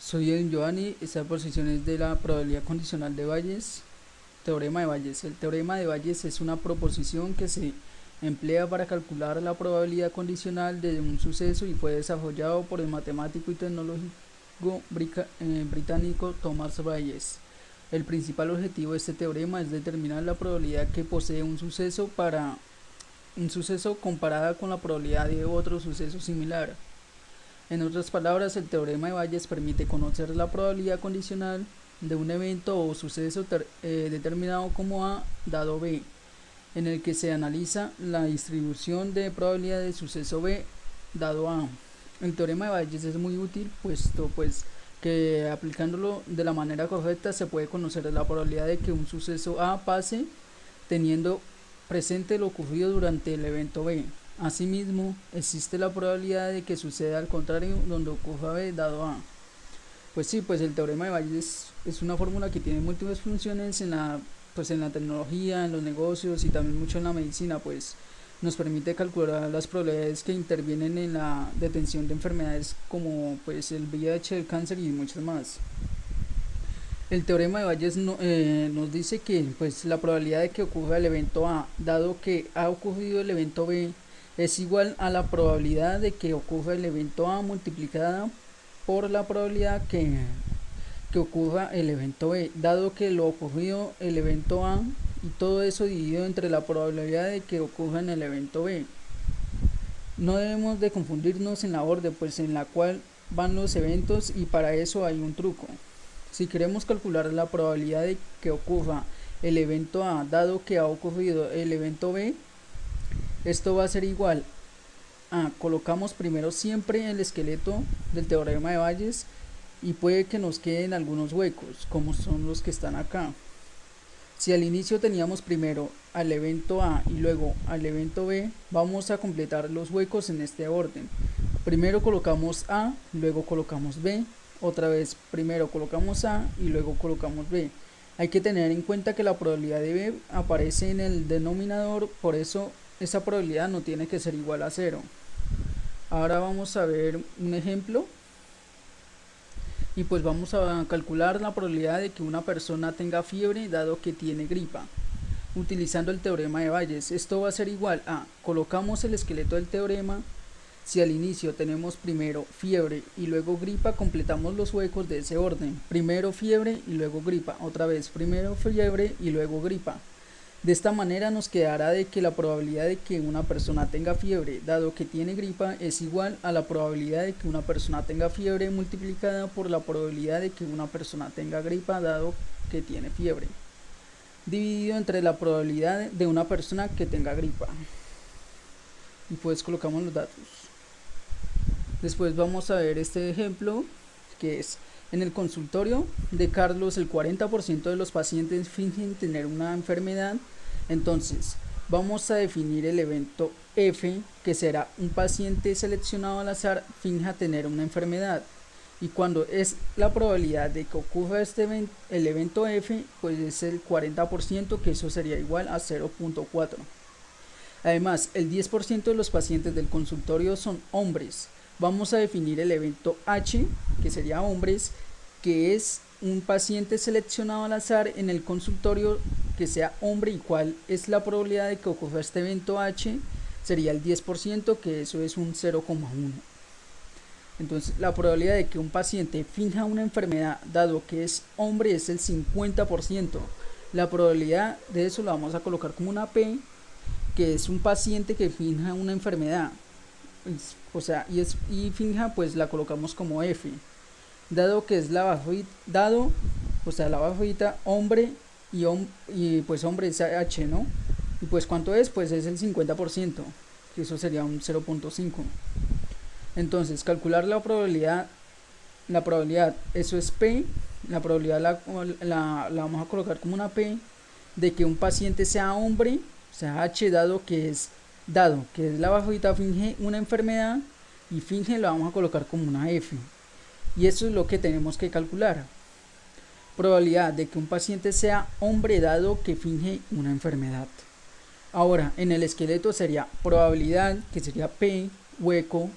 Soy el Giovanni. Esta posición es de la probabilidad condicional de Bayes. Teorema de Bayes. El teorema de Bayes es una proposición que se emplea para calcular la probabilidad condicional de un suceso y fue desarrollado por el matemático y tecnológico británico Thomas Bayes. El principal objetivo de este teorema es determinar la probabilidad que posee un suceso comparada con la probabilidad de otro suceso similar. En otras palabras, el teorema de Bayes permite conocer la probabilidad condicional de un evento o suceso determinado como A dado B, en el que se analiza la distribución de probabilidad de suceso B dado A. El teorema de Bayes es muy útil puesto que aplicándolo de la manera correcta se puede conocer la probabilidad de que un suceso A pase teniendo presente lo ocurrido durante el evento B. Asimismo, existe la probabilidad de que suceda al contrario donde ocurra B dado A. Pues sí, pues el teorema de Bayes es una fórmula que tiene múltiples funciones en la tecnología, en los negocios y también mucho en la medicina, pues nos permite calcular las probabilidades que intervienen en la detención de enfermedades como pues el VIH, el cáncer y muchas más. El teorema de Bayes nos dice que pues, la probabilidad de que ocurra el evento A, dado que ha ocurrido el evento B, es igual a la probabilidad de que ocurra el evento A multiplicada por la probabilidad que ocurra el evento B, dado que lo ocurrido el evento A y todo eso dividido entre la probabilidad de que ocurra en el evento B. No debemos de confundirnos en la orden pues en la cual van los eventos y para eso hay un truco. Si queremos calcular la probabilidad de que ocurra el evento A dado que ha ocurrido el evento B, esto va a ser igual a colocamos primero siempre el esqueleto del teorema de Bayes y puede que nos queden algunos huecos como son los que están acá. Si al inicio teníamos primero al evento A y luego al evento B, vamos a completar los huecos en este orden. Primero colocamos A, luego colocamos B, otra vez primero colocamos A y luego colocamos B. Hay que tener en cuenta que la probabilidad de B aparece en el denominador, por eso esa probabilidad no tiene que ser igual a 0. Ahora vamos a ver un ejemplo y pues vamos a calcular la probabilidad de que una persona tenga fiebre dado que tiene gripa utilizando el teorema de Bayes. Esto va a ser igual a colocamos el esqueleto del teorema. Si al inicio tenemos primero fiebre y luego gripa, completamos los huecos de ese orden. Primero fiebre y luego gripa. Otra vez primero fiebre y luego gripa. De esta manera nos quedará de que la probabilidad de que una persona tenga fiebre dado que tiene gripa es igual a la probabilidad de que una persona tenga fiebre multiplicada por la probabilidad de que una persona tenga gripa dado que tiene fiebre, dividido entre la probabilidad de una persona que tenga gripa. Y pues colocamos los datos. Después vamos a ver este ejemplo que es en el consultorio de Carlos el 40% de los pacientes fingen tener una enfermedad. Entonces vamos a definir el evento F, que será un paciente seleccionado al azar finja tener una enfermedad, y cuando es la probabilidad de que ocurra el evento F, pues es el 40%, que eso sería igual a 0.4. Además, el 10% de los pacientes del consultorio son hombres. Vamos a definir el evento H, que sería hombres, que es un paciente seleccionado al azar en el consultorio que sea hombre, y cuál es la probabilidad de que ocurra este evento H, sería el 10%, que eso es un 0,1. Entonces la probabilidad de que un paciente finja una enfermedad dado que es hombre es el 50%. La probabilidad de eso la vamos a colocar como una P, que es un paciente que finja una enfermedad, o sea, y finja pues la colocamos como F, dado que es la bajita hombre y pues hombre es H, ¿no? Y pues cuánto es, pues es el 50%, que eso sería un 0.5. Entonces calcular la probabilidad, eso es P, la probabilidad la vamos a colocar como una P de que un paciente sea hombre, o sea H, dado que es la bajita finge una enfermedad, y finge lo vamos a colocar como una F, y eso es lo que tenemos que calcular. Probabilidad de que un paciente sea hombre dado que finge una enfermedad. Ahora en el esqueleto sería probabilidad, que sería P, hueco,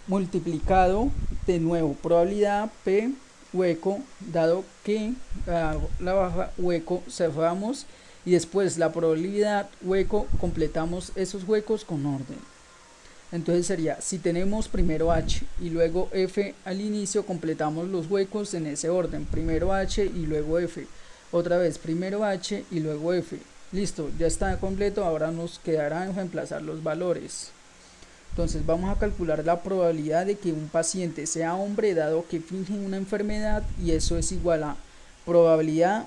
multiplicado de nuevo probabilidad P hueco, dado que la baja hueco cerramos y después la probabilidad hueco completamos esos huecos con orden. Entonces sería, si tenemos primero H y luego F al inicio, completamos los huecos en ese orden, primero H y luego F, otra vez primero H y luego F. Listo, ya está completo, ahora nos quedará en reemplazar los valores. Entonces vamos a calcular la probabilidad de que un paciente sea hombre dado que finge una enfermedad, y eso es igual a probabilidad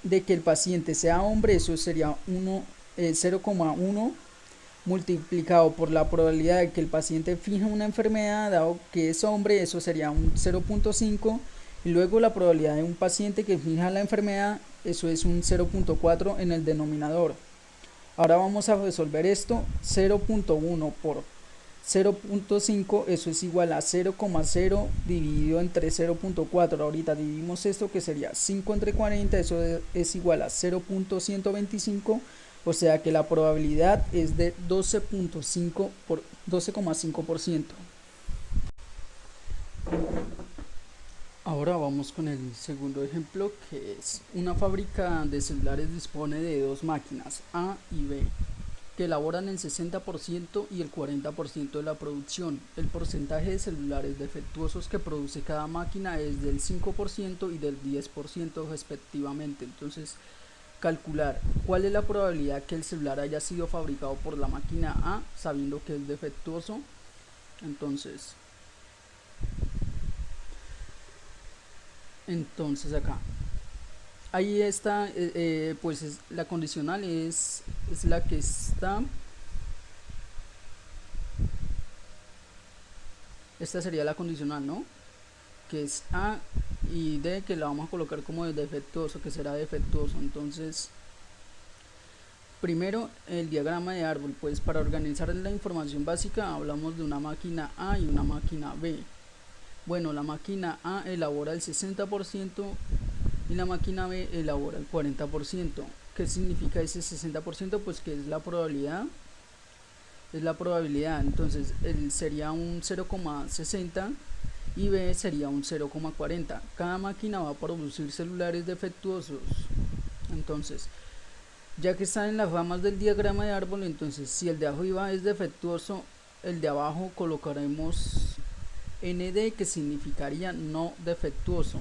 de que el paciente sea hombre, eso sería 0,1 multiplicado por la probabilidad de que el paciente finja una enfermedad dado que es hombre, eso sería un 0,5, y luego la probabilidad de un paciente que finja la enfermedad, eso es un 0,4 en el denominador. Ahora vamos a resolver esto. 0,1 por 0,5, eso es igual a 0,0 dividido entre 0,4. Ahorita dividimos esto, que sería 5 entre 40, eso es igual a 0,125, o sea que la probabilidad es de 12,5 por 12,5%. Ahora vamos con el segundo ejemplo, que es una fábrica de celulares dispone de dos máquinas A y B que elaboran el 60% y el 40% de la producción. El porcentaje de celulares defectuosos que produce cada máquina es del 5% y del 10% respectivamente. Entonces, calcular cuál es la probabilidad que el celular haya sido fabricado por la máquina A sabiendo que es defectuoso. Entonces acá ahí está, pues la condicional es la que está. Esta sería la condicional, ¿no? Que es A, y D, que la vamos a colocar como defectuoso, que será defectuoso. Entonces, primero el diagrama de árbol. Pues para organizar la información básica hablamos de una máquina A y una máquina B. Bueno, la máquina A elabora el 60% y la máquina B elabora el 40%. ¿Qué significa ese 60%? Pues que es la probabilidad. Entonces sería un 0,60 y B sería un 0,40. Cada máquina va a producir celulares defectuosos. Entonces, ya que están en las ramas del diagrama de árbol, entonces si el de arriba es defectuoso, el de abajo colocaremos ND, que significaría no defectuoso,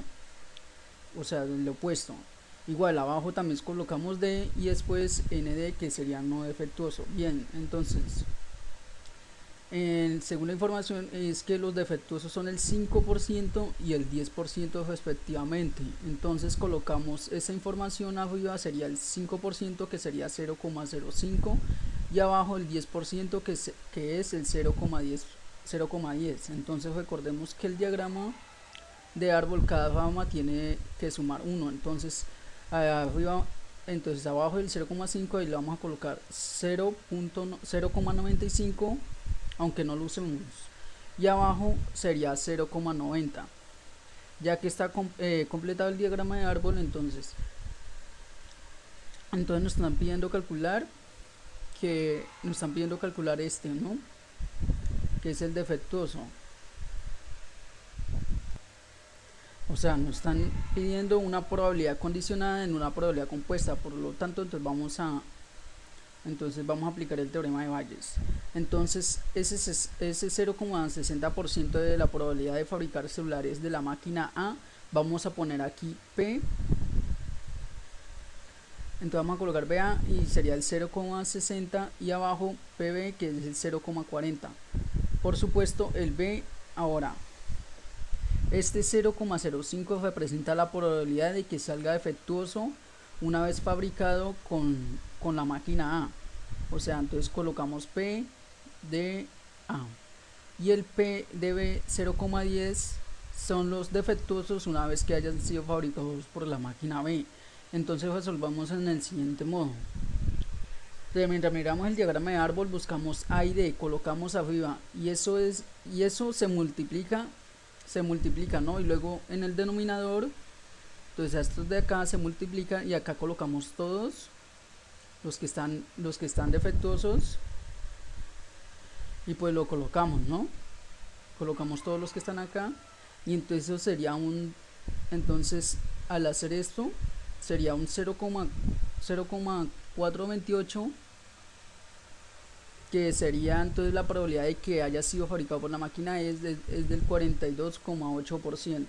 o sea, el opuesto. Igual abajo también colocamos D y después ND, que sería no defectuoso. Bien, entonces según la información es que los defectuosos son el 5% y el 10% respectivamente. Entonces colocamos esa información arriba, sería el 5%, que sería 0,05, y abajo el 10%, que es el 0,10. Entonces recordemos que el diagrama de árbol, cada rama tiene que sumar 1. Entonces arriba, entonces abajo el 0,5 y le vamos a colocar 0,95, aunque no lo usemos, y abajo sería 0,90. Ya que está completado el diagrama de árbol, entonces nos están pidiendo calcular este, ¿no? Que es el defectuoso. O sea, nos están pidiendo una probabilidad condicionada en una probabilidad compuesta. Por lo tanto, entonces vamos a aplicar el teorema de Bayes. Entonces ese 0,60% de la probabilidad de fabricar celulares de la máquina A, vamos a poner aquí P. Entonces vamos a colocar BA y sería el 0,60, y abajo PB, que es el 0,40. Por supuesto el B. Ahora este 0,05 representa la probabilidad de que salga defectuoso una vez fabricado con la máquina A. O sea, entonces colocamos P de A, y el P de B 0,10 son los defectuosos una vez que hayan sido fabricados por la máquina B. Entonces resolvamos en el siguiente modo. Entonces, mientras miramos el diagrama de árbol, buscamos A y D, colocamos arriba, y eso se multiplica, ¿no? Y luego en el denominador, entonces a estos de acá se multiplican, y acá colocamos todos los que están defectuosos, y pues lo colocamos, ¿no? colocamos todos los que están acá y entonces eso sería entonces al hacer esto sería un 0,428, que sería entonces la probabilidad de que haya sido fabricado por la máquina es del 42,8%.